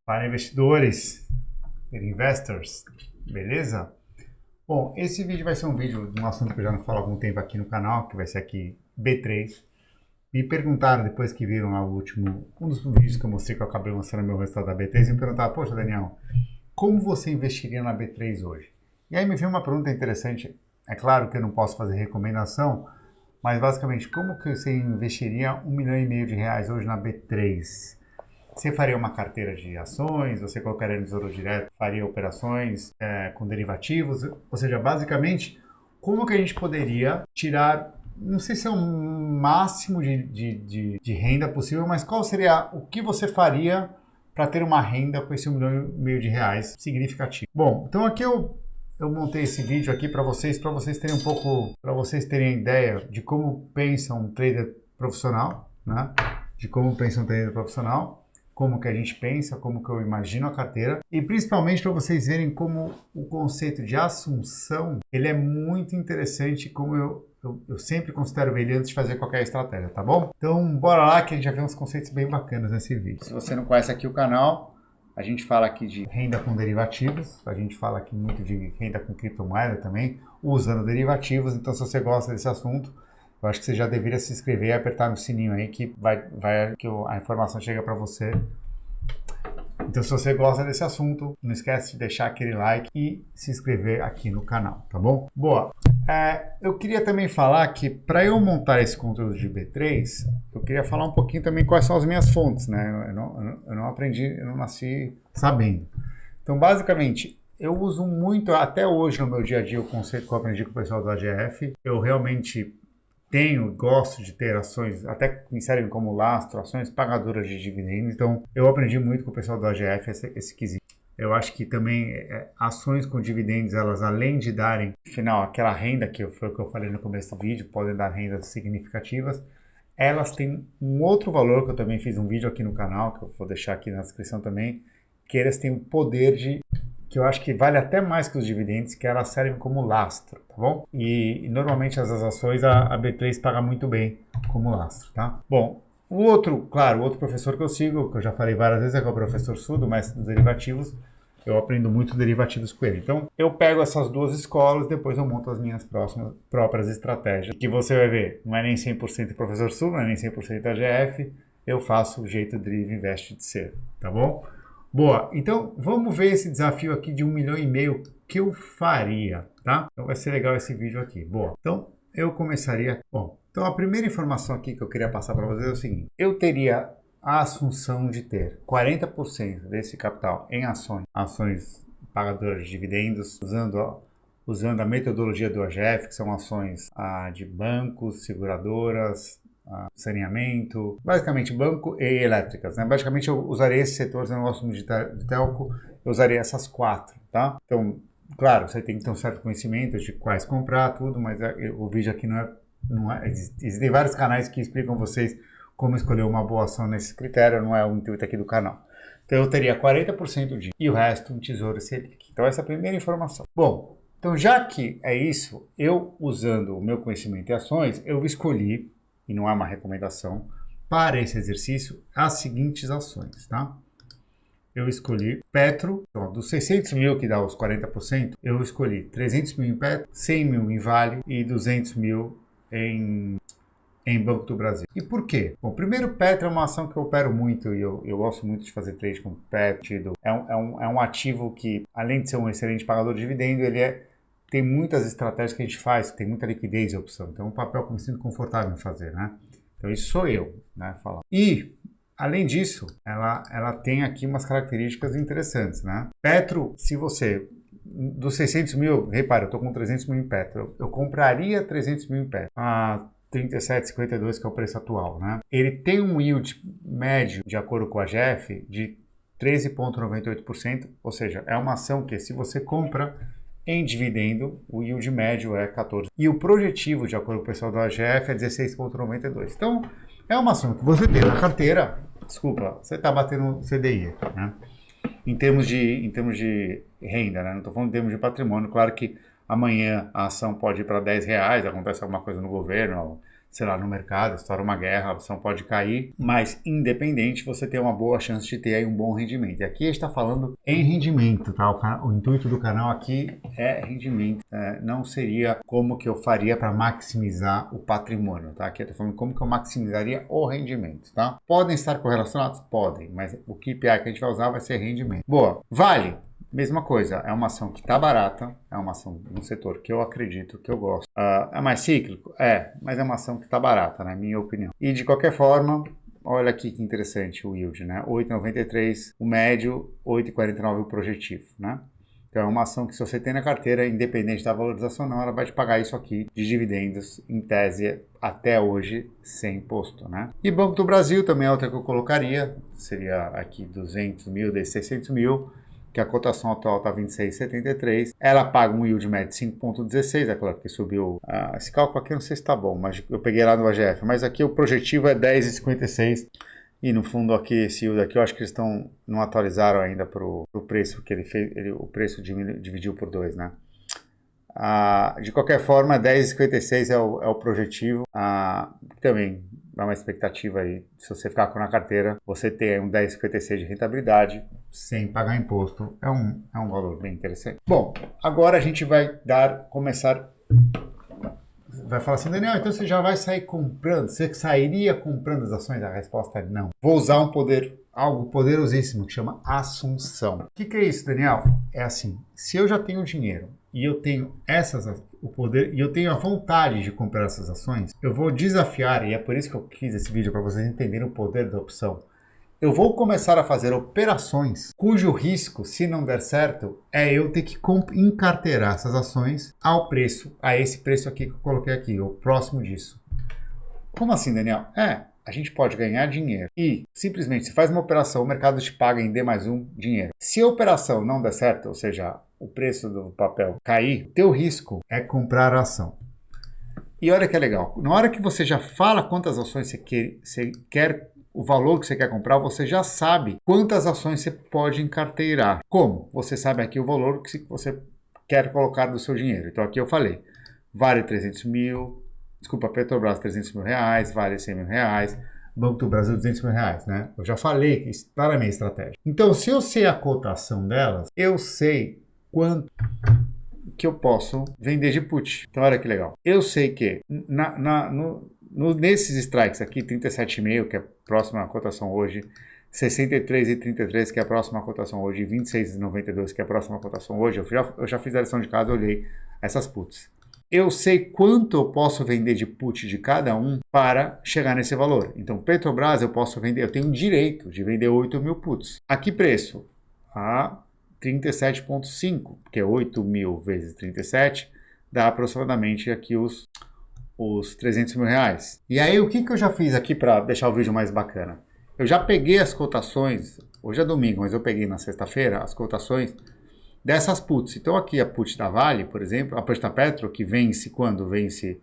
Para investidores, investors, beleza? Bom, esse vídeo vai ser um vídeo de um assunto que eu já não falo há algum tempo aqui no canal, que vai ser aqui B3. Me perguntaram, depois que viram lá o último, um dos vídeos que eu mostrei, que eu acabei mostrando meu resultado da B3, me perguntaram, poxa, Daniel, como você investiria na B3 hoje? E aí me veio uma pergunta interessante. É claro que eu não posso fazer recomendação, mas basicamente, como que você investiria R$ 1,5 milhão hoje na B3? Você faria uma carteira de ações, você colocaria no Tesouro Direto, faria operações com derivativos, ou seja, basicamente, como que a gente poderia tirar, não sei se é um máximo de renda possível, mas qual seria, o que você faria para ter uma renda com esse R$ 1,5 milhão significativo? Bom, então aqui eu montei esse vídeo aqui para vocês terem um pouco, para vocês terem ideia de como pensa um trader profissional, né? De como pensa um trader profissional, como que a gente pensa, como que eu imagino a carteira e principalmente para vocês verem como o conceito de assunção, ele é muito interessante, como eu sempre considero ele antes de fazer qualquer estratégia, tá bom? Então bora lá que a gente já vê uns conceitos bem bacanas nesse vídeo. Se você não conhece aqui o canal, a gente fala aqui de renda com derivativos, a gente fala aqui muito de renda com criptomoeda também, usando derivativos, então se você gosta desse assunto, eu acho que você já deveria se inscrever e apertar no sininho aí que a informação chega para você. Então, se você gosta desse assunto, não esquece de deixar aquele like e se inscrever aqui no canal, tá bom? Boa. Eu queria também falar que para eu montar esse conteúdo de B3, eu queria falar um pouquinho também quais são as minhas fontes, né? Eu não aprendi, eu não nasci sabendo. Então, basicamente, eu uso muito, até hoje no meu dia a dia, o conceito que eu aprendi com o pessoal do AGF. Eu realmente gosto de ter ações, até que me servem como lastro, ações pagadoras de dividendos. Então, eu aprendi muito com o pessoal do AGF esse quesito. Eu acho que também ações com dividendos, elas além de darem, afinal, aquela renda foi o que eu falei no começo do vídeo, podem dar rendas significativas, elas têm um outro valor, que eu também fiz um vídeo aqui no canal, que eu vou deixar aqui na descrição também, que elas têm o poder que eu acho que vale até mais que os dividendos, que elas servem como lastro, tá bom? E normalmente as ações a B3 paga muito bem como lastro, tá? Bom, o outro professor que eu sigo, que eu já falei várias vezes, é que é o professor Su, do mestre dos derivativos. Eu aprendo muito derivativos com ele. Então, eu pego essas duas escolas, depois eu monto as minhas próprias estratégias. Que você vai ver, não é nem 100% professor Su, não é nem 100% AGF, eu faço o jeito Drive Invest de ser, tá bom? Boa, então vamos ver esse desafio aqui de R$ 1,5 milhão que eu faria, tá? Então vai ser legal esse vídeo aqui. Boa, então eu começaria... Bom, então a primeira informação aqui que eu queria passar para vocês é o seguinte. Eu teria a assunção de ter 40% desse capital em ações pagadoras de dividendos, usando a metodologia do AGF, que são ações de bancos, seguradoras, saneamento, basicamente banco e elétricas, né? Basicamente eu usaria esses setores, eu não gosto muito de telco, eu usaria essas quatro, tá? Então, claro, você tem que ter um certo conhecimento de quais comprar, tudo, mas o vídeo aqui não é, existem vários canais que explicam vocês como escolher uma boa ação nesse critério, não é o intuito aqui do canal. Então eu teria 40% e o resto um Tesouro Selic. Então essa é a primeira informação. Bom, então já que é isso, eu usando o meu conhecimento em ações, eu escolhi, e não é uma recomendação, para esse exercício, as seguintes ações, tá? Eu escolhi Petro, então, dos 600 mil que dá os 40%, eu escolhi 300 mil em Petro, 100 mil em Vale e 200 mil em Banco do Brasil. E por quê? Bom, primeiro, Petro é uma ação que eu opero muito e eu gosto muito de fazer trade com Petro. É um ativo que, além de ser um excelente pagador de dividendo, tem muitas estratégias que a gente faz, tem muita liquidez e opção. Então, é um papel que eu me sinto confortável em fazer, né? Então, isso sou eu, né? Falar. E, além disso, ela tem aqui umas características interessantes, né? Petro, se você... Dos 600 mil, repara, eu estou com 300 mil em Petro. Eu compraria 300 mil em Petro. 37,52, que é o preço atual, né? Ele tem um yield médio, de acordo com a AGF, de 13,98%, ou seja, é uma ação que, se você compra em dividendo, o yield médio é 14%. E o projetivo, de acordo com o pessoal da AGF, é 16,92%. Então, é uma ação que você tem na carteira, desculpa, você está batendo CDI, né? Em termos de renda, né? Não estou falando em termos de patrimônio, claro que amanhã a ação pode ir para R$ 10, acontece alguma coisa no governo, sei lá, no mercado, estoura uma guerra, a ação pode cair, mas independente, você tem uma boa chance de ter aí um bom rendimento. E aqui a gente está falando em rendimento, tá? O intuito do canal aqui é rendimento, não seria como que eu faria para maximizar o patrimônio, tá? Aqui eu estou falando como que eu maximizaria o rendimento, tá? Podem estar correlacionados? Podem, mas o KPI que a gente vai usar vai ser rendimento. Boa, Vale. Mesma coisa, é uma ação que está barata, é uma ação no setor que eu acredito, que eu gosto. É mais cíclico? Mas é uma ação que está barata, na minha opinião. E de qualquer forma, olha aqui que interessante o yield, né? 8,93 o médio, 8,49 o projetivo, né? Então é uma ação que se você tem na carteira, independente da valorização não, ela vai te pagar isso aqui de dividendos, em tese, até hoje, sem imposto, né? E Banco do Brasil também é outra que eu colocaria, seria aqui 200 mil, 600 mil, que a cotação atual está 26,73. Ela paga um yield médio de 5,16, é claro que subiu. Esse cálculo aqui eu não sei se está bom, mas eu peguei lá no AGF. Mas aqui o projetivo é 10,56. E no fundo aqui, esse yield aqui, eu acho que eles não atualizaram ainda para o preço que ele fez. O preço dividiu por 2, né? De qualquer forma, 10,56 é o projetivo. Também dá uma expectativa aí, se você ficar na carteira, você ter um 10,56 de rentabilidade sem pagar imposto. É um valor bem interessante. Bom, agora a gente vai começar... Vai falar assim, Daniel, então você já vai sair comprando? Você sairia comprando as ações? A resposta é não. Vou usar algo poderosíssimo que chama assunção. O que é isso, Daniel? É assim, se eu já tenho dinheiro e eu tenho o poder e eu tenho a vontade de comprar essas ações, eu vou desafiar, e é por isso que eu fiz esse vídeo para vocês entenderem o poder da opção. Eu vou começar a fazer operações cujo risco, se não der certo, é eu ter que encarteirar essas ações a esse preço aqui que eu coloquei aqui, ou próximo disso. Como assim, Daniel? A gente pode ganhar dinheiro e simplesmente se faz uma operação, o mercado te paga em D+1 dinheiro. Se a operação não der certo, ou seja, o preço do papel cair, teu risco é comprar a ação. E olha que é legal, na hora que você já fala quantas ações você quer, o valor que você quer comprar, você já sabe quantas ações você pode encarteirar. Como? Você sabe aqui o valor que você quer colocar do seu dinheiro. Então aqui eu falei, Vale 300 mil, Petrobras 300 mil reais, Vale 100 mil reais, Banco do Brasil 200 mil reais, né? Eu já falei que isso está na minha estratégia. Então se eu sei a cotação delas, eu sei quanto que eu posso vender de put. Então olha que legal. Eu sei que nesses strikes aqui, 37,5, que é a próxima cotação hoje, 63,33, que é a próxima cotação hoje, 26,92, que é a próxima cotação hoje, eu já fiz a lição de casa, olhei essas puts. Eu sei quanto eu posso vender de put de cada um para chegar nesse valor. Então, Petrobras eu posso vender, eu tenho direito de vender 8 mil puts. A que preço? A 37,5, porque 8 mil vezes 37 dá aproximadamente aqui os 300 mil reais. E aí o que eu já fiz aqui para deixar o vídeo mais bacana? Eu já peguei as cotações, hoje é domingo, mas eu peguei na sexta-feira as cotações dessas puts. Então aqui a put da Vale, por exemplo, a put da Petro, que vence quando? Vence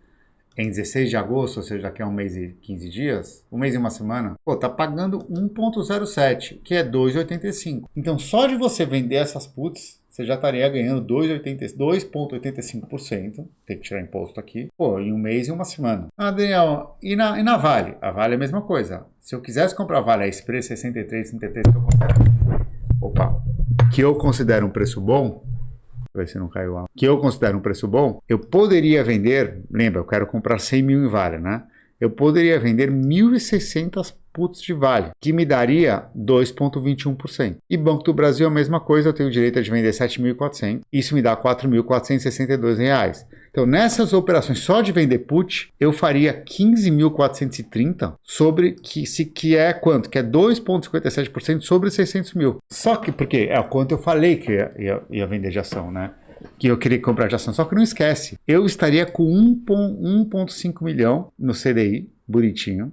em 16 de agosto, ou seja, daqui a um mês e 15 dias, um mês e uma semana, tá pagando 1,07, que é 2,85. Então só de você vender essas puts, você já estaria ganhando 2,85%, tem que tirar imposto aqui, em um mês e uma semana. Daniel, e na Vale? A Vale é a mesma coisa. Se eu quisesse comprar a Vale a esse preço, 63, 33, que eu considero um preço bom, ver se não caiu alto, que eu considero um preço bom, eu poderia vender, lembra, eu quero comprar 100 mil em Vale, né? Eu poderia vender 1.600 puts de Vale, que me daria 2,21%. E Banco do Brasil é a mesma coisa, eu tenho direito de vender 7.400, isso me dá R$ 4.462. Então, nessas operações só de vender put, eu faria 15.430 sobre, que é quanto? Que é 2,57% sobre 600 mil. Só que, porque é o quanto eu falei que ia vender de ação, né? Que eu queria comprar de ação, só que não esquece, eu estaria com 1,5 milhão no CDI, bonitinho,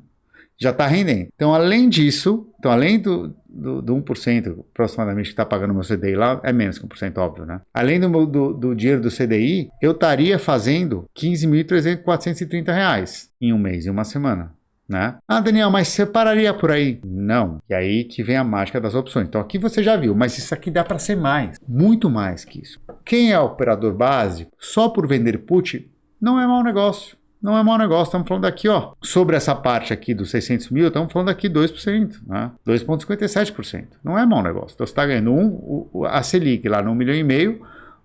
já está rendendo. Então, além disso, além do 1% aproximadamente que está pagando o meu CDI lá, é menos que 1%, óbvio, né? Além do dinheiro do CDI, eu estaria fazendo R$ 15.430 em um mês e uma semana. Né? Daniel, mas você pararia por aí? Não. E aí que vem a mágica das opções. Então aqui você já viu, mas isso aqui dá para ser mais, muito mais que isso. Quem é operador básico, só por vender put, não é mau negócio. não é mau negócio. Estamos falando aqui, ó, sobre essa parte aqui dos 600 mil, estamos falando aqui 2%, né? 2,57%. Não é mau negócio. Então você está ganhando a Selic lá no 1,5 milhão,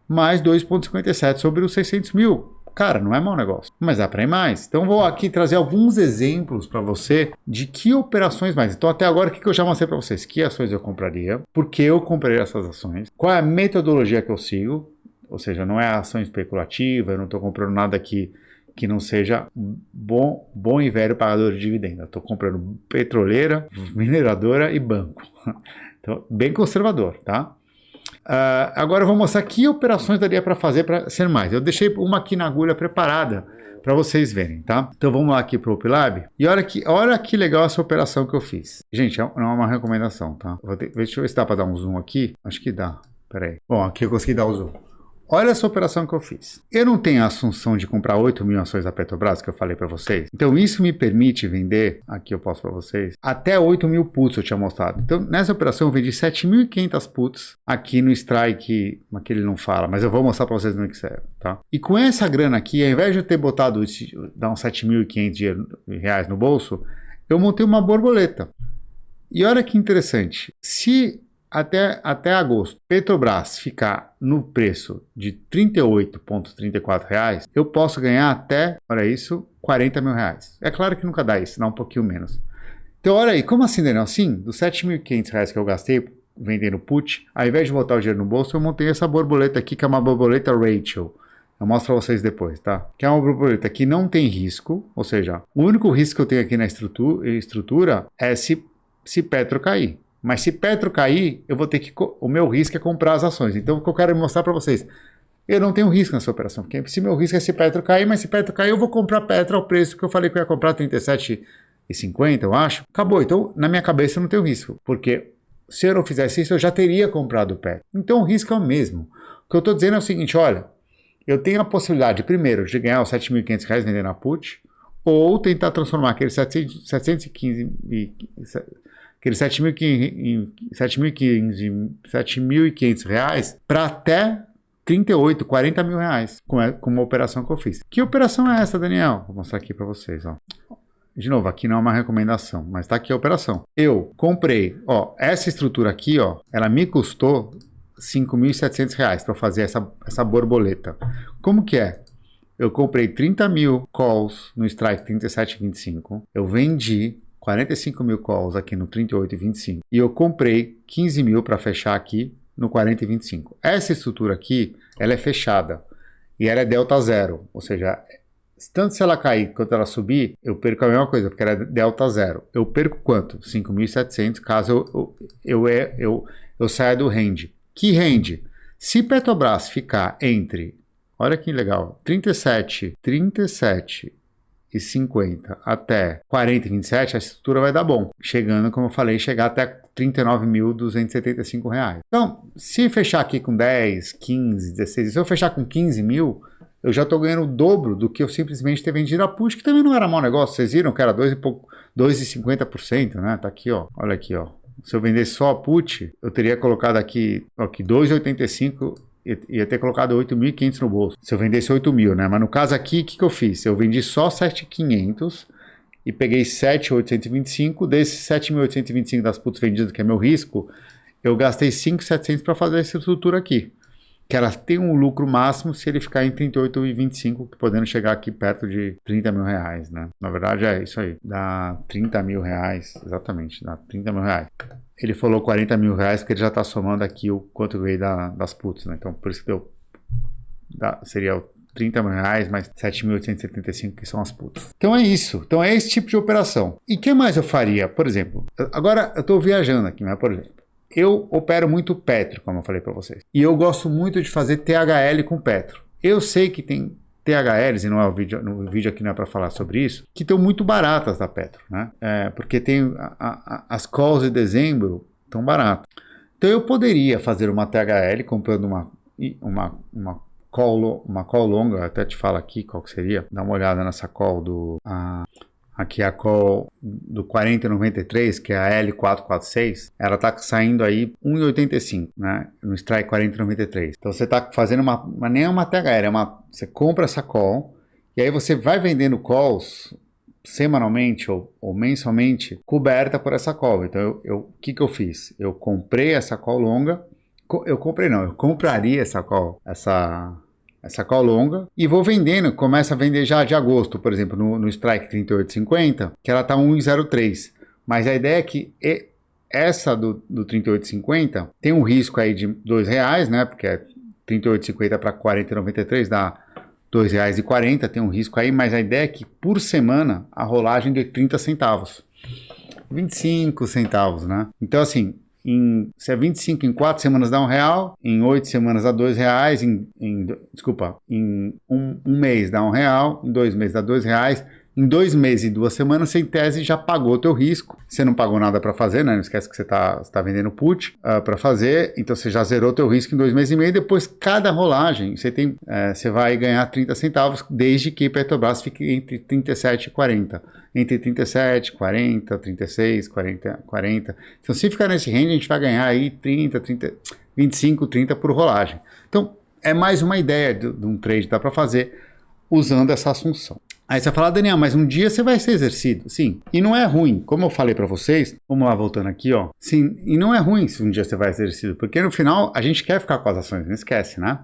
mais 2,57 sobre os 600 mil. Cara, não é mau negócio, mas dá para ir mais. Então vou aqui trazer alguns exemplos para você de que operações mais. Então até agora o que eu já mostrei para vocês? Que ações eu compraria, por que eu comprei essas ações, qual é a metodologia que eu sigo, ou seja, não é ação especulativa, eu não estou comprando nada que não seja bom e velho pagador de dividendo. Eu estou comprando petroleira, mineradora e banco. Então, bem conservador, tá? Agora eu vou mostrar que operações daria para fazer para ser mais. Eu deixei uma aqui na agulha preparada para vocês verem, tá? Então vamos lá aqui para o UpLab e olha que legal essa operação que eu fiz. Gente, não é uma recomendação, tá? Deixa eu ver se dá para dar um zoom aqui. Acho que dá. Pera aí. Bom, aqui eu consegui dar o zoom. Olha essa operação que eu fiz. Eu não tenho a assunção de comprar 8 mil ações da Petrobras, que eu falei para vocês. Então isso me permite vender, aqui eu posto para vocês, até 8 mil puts eu tinha mostrado. Então nessa operação eu vendi 7.500 puts aqui no strike, aqui ele não fala, mas eu vou mostrar para vocês no Excel, tá? E com essa grana aqui, ao invés de eu ter botado, dar uns 7.500 reais no bolso, eu montei uma borboleta. E olha que interessante, se até agosto, Petrobras ficar no preço de R$ 38,34, eu posso ganhar até, olha isso, R$ 40 mil. É claro que nunca dá isso, dá um pouquinho menos. Então olha aí, como assim, Daniel? Sim, dos R$ 7.500 que eu gastei vendendo put, ao invés de botar o dinheiro no bolso, eu montei essa borboleta aqui, que é uma borboleta Rachel. Eu mostro para vocês depois, tá? Que é uma borboleta que não tem risco, ou seja, o único risco que eu tenho aqui na estrutura é se Petro cair. Mas se Petro cair, eu vou ter que... O meu risco é comprar as ações. Então, o que eu quero mostrar para vocês, eu não tenho risco nessa operação. Porque se meu risco é se Petro cair, mas se Petro cair, eu vou comprar Petro ao preço que eu falei que eu ia comprar, 37,50, eu acho. Acabou. Então, na minha cabeça, eu não tenho risco. Porque se eu não fizesse isso, eu já teria comprado Petro. Então, o risco é o mesmo. O que eu estou dizendo é o seguinte, olha, eu tenho a possibilidade, primeiro, de ganhar os R$ 7.500 vendendo a put, ou tentar transformar aqueles 7.500 reais para até 38, 40 mil reais com uma operação que eu fiz. Que operação é essa, Daniel? Vou mostrar aqui para vocês, ó. De novo, aqui não é uma recomendação, mas tá aqui a operação. Eu comprei, ó, essa estrutura aqui, ó, ela me custou R$ 5.700 para fazer essa borboleta. Como que é? Eu comprei 30 mil calls no strike 37,25, eu vendi 45 mil calls aqui no 38,25 e eu comprei 15 mil para fechar aqui no 40,25. Essa estrutura aqui, ela é fechada e ela é delta zero, ou seja, tanto se ela cair quanto ela subir, eu perco a mesma coisa, porque ela é delta zero. Eu perco quanto? 5.700 caso eu saia do range. Que range? Se Petrobras ficar entre, olha que legal, 37,50 até 40,27, a estrutura vai dar bom. Chegando, como eu falei, chegar até R$ 39.275. Então, se fechar aqui com 10, 15, 16, se eu fechar com 15 mil, eu já estou ganhando o dobro do que eu simplesmente ter vendido a put, que também não era mau negócio. Vocês viram que era 2,50%, né? Tá aqui, ó. Olha aqui, ó. Se eu vendesse só a put, eu teria colocado aqui 2,85, ia ter colocado 8.500 no bolso. Se eu vendesse 8 mil, né? Mas no caso aqui, o que eu fiz? Eu vendi só 7.500 e peguei 7.825. Desses 7.825 das puts vendidas, que é meu risco, eu gastei 5.700 para fazer essa estrutura aqui. Que ela tem um lucro máximo se ele ficar em 38,25, podendo chegar aqui perto de 30 mil reais, né? Na verdade é isso aí, dá 30 mil reais, exatamente, dá 30 mil reais. Ele falou 40 mil reais porque ele já está somando aqui o quanto eu ganhei das puts, né? Então por isso que seria 30 mil reais mais 7.875 que são as puts. Então é isso, então é esse tipo de operação. E o que mais eu faria? Por exemplo, agora eu estou viajando aqui, mas por exemplo, eu opero muito Petro, como eu falei para vocês. E eu gosto muito de fazer THL com Petro. Eu sei que tem THLs, e não é no vídeo aqui não é para falar sobre isso, que estão muito baratas da Petro, né? Porque tem as calls de dezembro estão baratas. Então eu poderia fazer uma THL comprando uma call longa, até te falo aqui qual que seria. Dá uma olhada nessa call aqui a call do 40,93, que é a L446, ela está saindo aí 1,85, né? No strike 40,93. Então você está fazendo nem é uma THL, você compra essa call E aí você vai vendendo calls semanalmente ou mensalmente coberta por essa call. Então, o que eu fiz? Eu comprei essa call longa. Eu comprei não, eu compraria essa call longa e vou vendendo. Começa a vender já de agosto, por exemplo, no Strike 38,50, que ela está 1,03. Mas a ideia é que essa do 38,50 tem um risco aí de R$2, né? Porque é 38,50 para 40,93 dá R$2,40, tem um risco aí, mas a ideia é que por semana a rolagem de 30 centavos. 25 centavos, né? Então assim, se é 25 em 4 semanas dá R$1, em 8 semanas dá R$2, em um mês dá R$1, em 2 meses dá R$2, em 2 meses e 2 semanas você em tese já pagou o teu risco, você não pagou nada para fazer, né? Não esquece que você tá vendendo put para fazer, então você já zerou o teu risco em 2 meses e meio, depois cada rolagem você vai ganhar 30 centavos, desde que Petrobras fique entre 37 e 40. Entre 37, 40, 36, 40, 40. Então, se ficar nesse range, a gente vai ganhar aí 30, 25, 30 por rolagem. Então, é mais uma ideia de um trade que dá para fazer usando essa assunção. Aí você vai falar, Daniel, mas um dia você vai ser exercido. Sim, e não é ruim. Como eu falei para vocês, vamos lá, voltando aqui, ó. Sim, e não é ruim se um dia você vai ser exercido, porque no final a gente quer ficar com as ações, não esquece, né?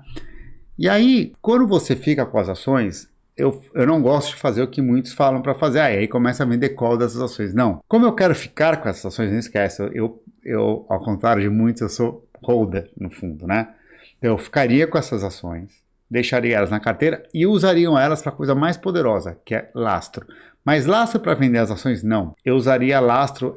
E aí, quando você fica com as ações, eu não gosto de fazer o que muitos falam para fazer. Aí começa a vender call dessas ações. Não. Como eu quero ficar com essas ações, não esquece. Eu, ao contrário de muitos, eu sou holder, no fundo, né? Eu ficaria com essas ações, deixaria elas na carteira e usariam elas para a coisa mais poderosa, que é lastro. Mas lastro para vender as ações, não. Eu usaria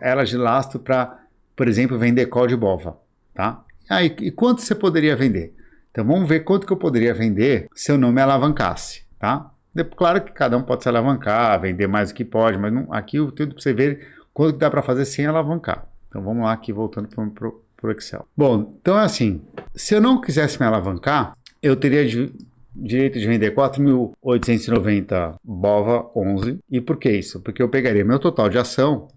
elas de lastro para, por exemplo, vender call de BOVA, tá? Aí, e quanto você poderia vender? Então vamos ver quanto que eu poderia vender se eu não me alavancasse, tá? Claro que cada um pode se alavancar, vender mais do que pode, mas não, aqui eu tenho para você ver quanto que dá para fazer sem alavancar. Então vamos lá aqui, voltando para o Excel. Bom, então é assim, se eu não quisesse me alavancar, eu teria direito de vender 4.890 BOVA 11. E por que isso? Porque eu pegaria meu total de ação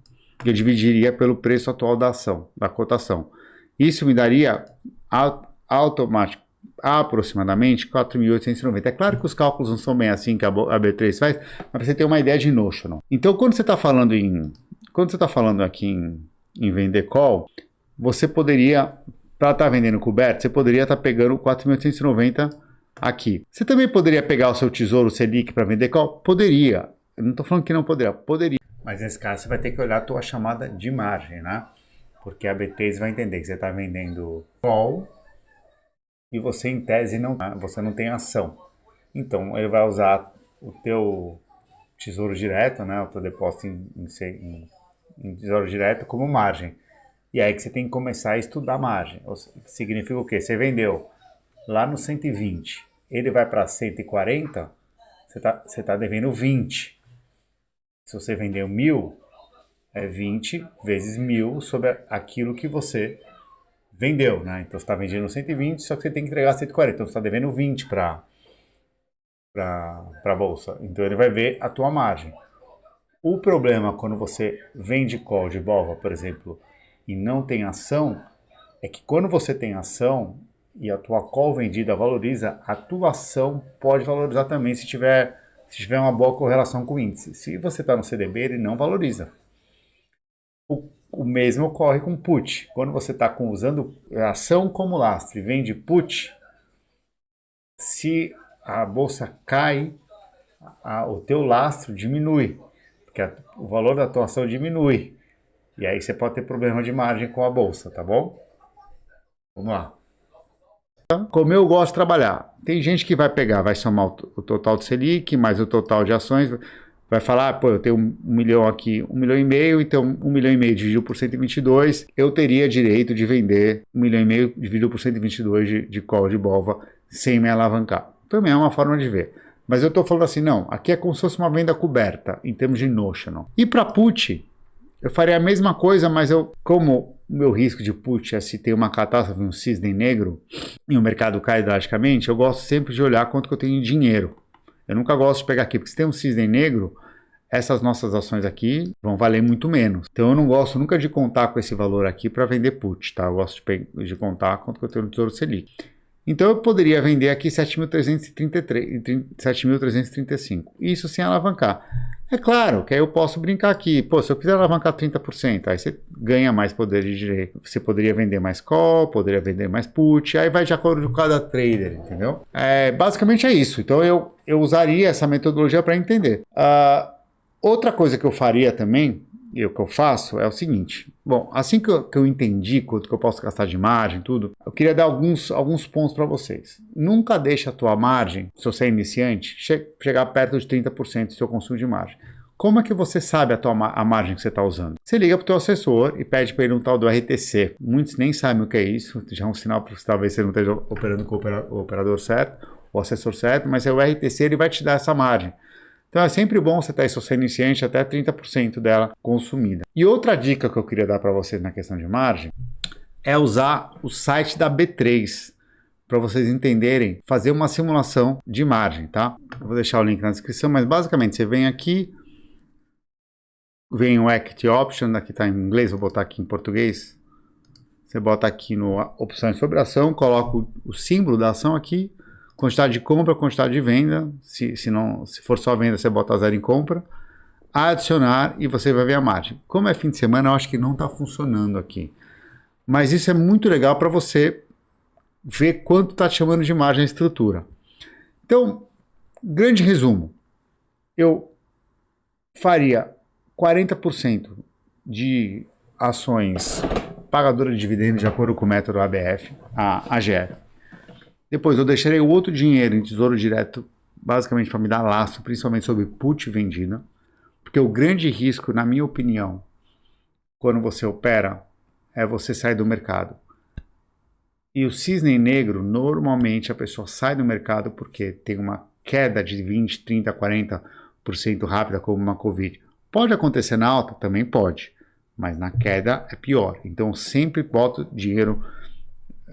e eu dividiria pelo preço atual da ação, da cotação. Isso me daria automático aproximadamente 4.890. É claro que os cálculos não são bem assim que a B3 faz, mas para você ter uma ideia de notional. Então, quando você está falando aqui em vender call, você poderia, para estar vendendo coberto, você poderia estar pegando 4.890 aqui. Você também poderia pegar o seu Tesouro Selic para vender call? Poderia. Eu não estou falando que não poderia. Poderia. Mas nesse caso você vai ter que olhar a tua chamada de margem, né? Porque a B3 vai entender que você está vendendo call e você, em tese, você não tem ação. Então, ele vai usar o teu tesouro direto, né, o teu depósito em tesouro direto como margem. E aí que você tem que começar a estudar margem. Significa o quê? Você vendeu lá no 120, ele vai para 140, você tá devendo 20. Se você vendeu 1.000, é 20 vezes 1.000 sobre aquilo que você vendeu, né? Então você está vendendo 120, só que você tem que entregar 140. Então você está devendo 20 para a bolsa. Então ele vai ver a tua margem. O problema quando você vende call de BOVA, por exemplo, e não tem ação, é que quando você tem ação e a tua call vendida valoriza, a tua ação pode valorizar também se tiver uma boa correlação com o índice. Se você está no CDB, ele não valoriza. O mesmo ocorre com put. Quando você está usando ação como lastro e vende put, se a bolsa cai, o teu lastro diminui, porque o valor da tua ação diminui. E aí você pode ter problema de margem com a bolsa, tá bom? Vamos lá. Então, como eu gosto de trabalhar, tem gente que vai somar o total de Selic, mais o total de ações, vai falar, pô, eu tenho 1 milhão aqui, 1,5 milhão, então 1,5 milhão dividido por 122, eu teria direito de vender 1,5 milhão dividido por 122 de call de BOVA sem me alavancar. Também é uma forma de ver. Mas eu estou falando assim, não, aqui é como se fosse uma venda coberta, em termos de notional. E para put, eu faria a mesma coisa, mas como o meu risco de put é se tem uma catástrofe, um cisne negro, e o mercado cai drasticamente, eu gosto sempre de olhar quanto que eu tenho em dinheiro. Eu nunca gosto de pegar aqui, porque se tem um cisne negro, essas nossas ações aqui vão valer muito menos. Então eu não gosto nunca de contar com esse valor aqui para vender put, tá? Eu gosto de contar quanto que eu tenho no Tesouro Selic. Então eu poderia vender aqui 7.335, isso sem alavancar. É claro que aí eu posso brincar aqui, pô, se eu quiser alavancar 30%, aí você ganha mais poder de direito, você poderia vender mais call, poderia vender mais put, aí vai de acordo com cada trader, entendeu? Basicamente é isso, então eu usaria essa metodologia para entender. Outra coisa que eu faria também, e o que eu faço é o seguinte, bom, assim que eu entendi quanto que eu posso gastar de margem, tudo, eu queria dar alguns pontos para vocês. Nunca deixe a tua margem, se você é iniciante, chegar perto de 30% do seu consumo de margem. Como é que você sabe a margem que você está usando? Você liga para o teu assessor e pede para ele um tal do RTC. Muitos nem sabem o que é isso, já é um sinal para que talvez você não esteja operando com o operador certo, o assessor certo, mas é o RTC, ele vai te dar essa margem. Então é sempre bom você ter, se você é iniciante, até 30% dela consumida. E outra dica que eu queria dar para vocês na questão de margem é usar o site da B3 para vocês entenderem, fazer uma simulação de margem, tá? Eu vou deixar o link na descrição, mas basicamente você vem aqui, vem o Equity Option, aqui está em inglês, vou botar aqui em português. Você bota aqui no opções sobre ação, coloca o símbolo da ação aqui, quantidade de compra, quantidade de venda, se for só venda, você bota 0 em compra, adicionar e você vai ver a margem. Como é fim de semana, eu acho que não está funcionando aqui. Mas isso é muito legal para você ver quanto está te chamando de margem a estrutura. Então, grande resumo, eu faria 40% de ações pagadoras de dividendos de acordo com o método ABF, a AGF. Depois eu deixarei o outro dinheiro em tesouro direto, basicamente para me dar lastro, principalmente sobre put vendida, porque o grande risco, na minha opinião, quando você opera, é você sair do mercado. E o cisne negro, normalmente a pessoa sai do mercado porque tem uma queda de 20, 30, 40% rápida, como uma Covid. Pode acontecer na alta? Também pode, mas na queda é pior. Então eu sempre boto dinheiro,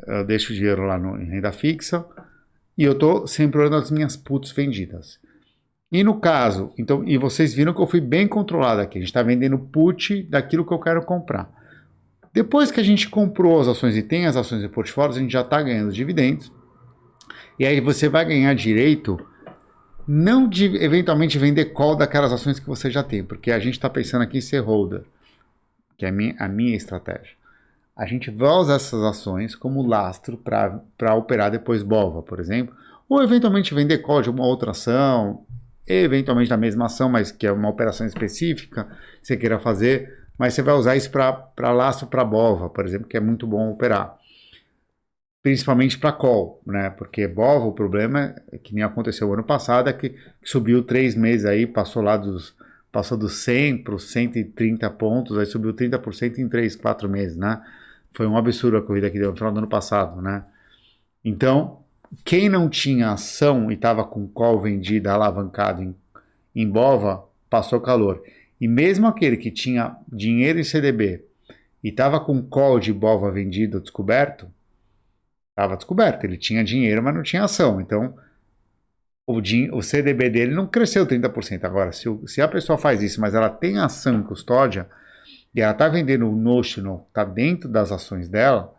eu deixo o dinheiro lá em renda fixa e eu estou sempre olhando as minhas puts vendidas. E no caso, então, e vocês viram que eu fui bem controlado aqui, a gente está vendendo put daquilo que eu quero comprar. Depois que a gente comprou as ações e tem as ações em portfólios, a gente já está ganhando dividendos. E aí você vai ganhar direito, não de eventualmente vender call daquelas ações que você já tem, porque a gente está pensando aqui em ser holder, que é a minha estratégia. A gente vai usar essas ações como lastro para operar depois BOVA, por exemplo, ou eventualmente vender call de uma outra ação, eventualmente da mesma ação, mas que é uma operação específica que você queira fazer, mas você vai usar isso para lastro para BOVA, por exemplo, que é muito bom operar. Principalmente para call, né? Porque BOVA, o problema é que nem aconteceu ano passado, é que subiu 3 meses aí, passou dos 100 para os 130 pontos, aí subiu 30% em 3, 4 meses, né? Foi um absurdo a corrida que deu no final do ano passado, né? Então, quem não tinha ação e estava com call vendida, alavancado em BOVA, passou calor. E mesmo aquele que tinha dinheiro em CDB e estava com call de BOVA vendido descoberto, estava descoberto. Ele tinha dinheiro, mas não tinha ação. Então, o CDB dele não cresceu 30%. Agora, se a pessoa faz isso, mas ela tem ação em custódia, e ela está vendendo o notional, está dentro das ações dela,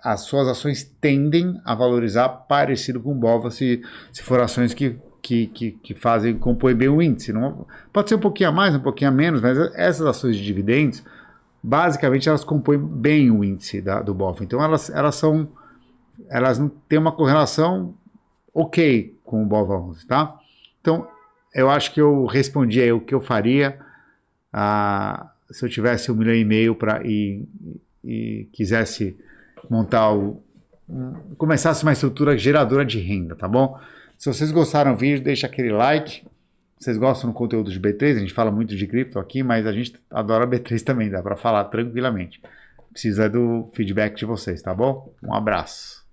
as suas ações tendem a valorizar parecido com o BOVA, se for ações que compõem bem o índice. Não, pode ser um pouquinho a mais, um pouquinho a menos, mas essas ações de dividendos, basicamente, elas compõem bem o índice do BOVA. Então, elas não têm uma correlação ok com o BOVA 11, tá? Então, eu acho que eu respondi aí o que eu faria se eu tivesse 1,5 milhão e quisesse montar começasse uma estrutura geradora de renda, tá bom? Se vocês gostaram do vídeo, deixa aquele like. Vocês gostam do conteúdo de B3? A gente fala muito de cripto aqui, mas a gente adora B3 também, dá para falar tranquilamente. Precisa do feedback de vocês, tá bom? Um abraço.